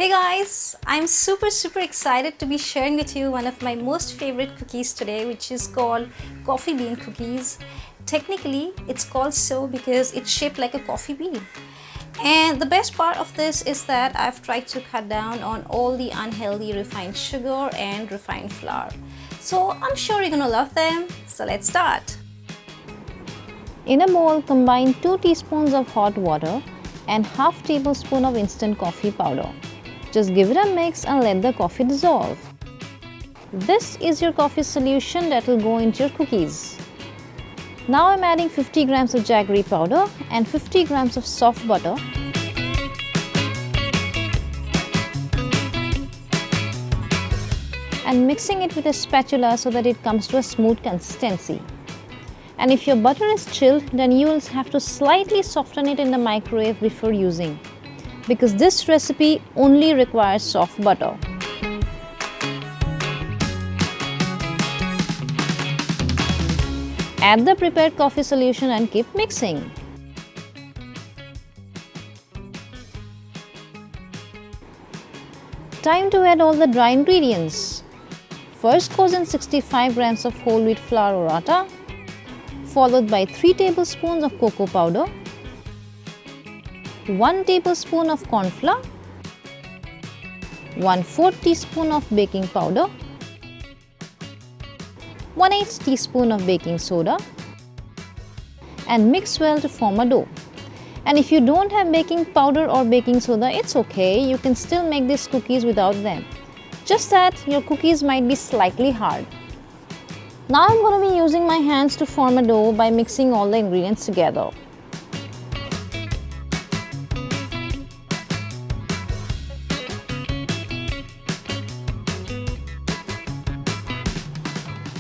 Hey guys, I'm super excited to be sharing with you one of my most favorite cookies today, which is called coffee bean cookies. Technically, it's called so because it's shaped like a coffee bean. And the best part of this is that I've tried to cut down on all the unhealthy refined sugar and refined flour. So I'm sure you're gonna love them. So let's start. In a bowl, combine 2 teaspoons of hot water and half tablespoon of instant coffee powder. Just give it a mix and let the coffee dissolve. This is your coffee solution that will go into your cookies. Now I'm adding 50 grams of jaggery powder and 50 grams of soft butter. And mixing it with a spatula so that it comes to a smooth consistency. And if your butter is chilled, then you will have to slightly soften it in the microwave before using, because this recipe only requires soft butter. Add the prepared coffee solution and keep mixing. Time to add all the dry ingredients. First goes in 65 grams of whole wheat flour or atta, followed by 3 tablespoons of cocoa powder, 1 tablespoon of corn flour, 1/4 teaspoon of baking powder, 1/8 teaspoon of baking soda, and mix well to form a dough. And if you don't have baking powder or baking soda, it's okay, you can still make these cookies without them. Just that your cookies might be slightly hard. Now I'm going to be using my hands to form a dough by mixing all the ingredients together.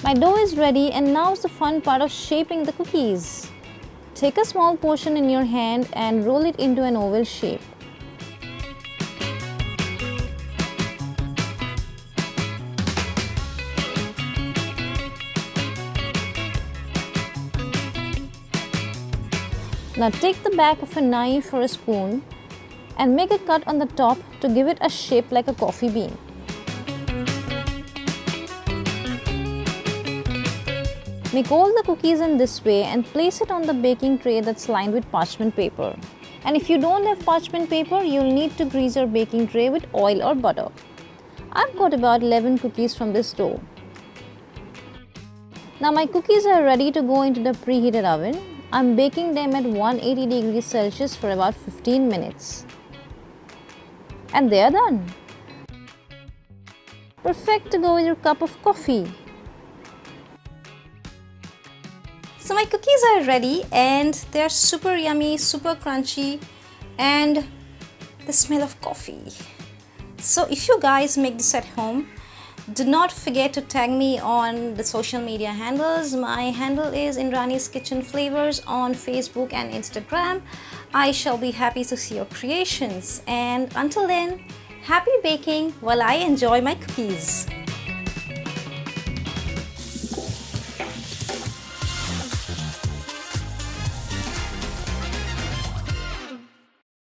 My dough is ready, and now is the fun part of shaping the cookies. Take a small portion in your hand and roll it into an oval shape. Now take the back of a knife or a spoon and make a cut on the top to give it a shape like a coffee bean. Make all the cookies in this way and place it on the baking tray that's lined with parchment paper. And if you don't have parchment paper, you'll need to grease your baking tray with oil or butter. I've got about 11 cookies from this dough. Now my cookies are ready to go into the preheated oven. I'm baking them at 180 degrees Celsius for about 15 minutes. And they are done. Perfect to go with your cup of coffee. So my cookies are ready and they're super yummy, super crunchy, and the smell of coffee. So if you guys make this at home, do not forget to tag me on the social media handles. My handle is Indrani's Kitchen Flavors on Facebook and Instagram. I shall be happy to see your creations. And until then, happy baking while I enjoy my cookies.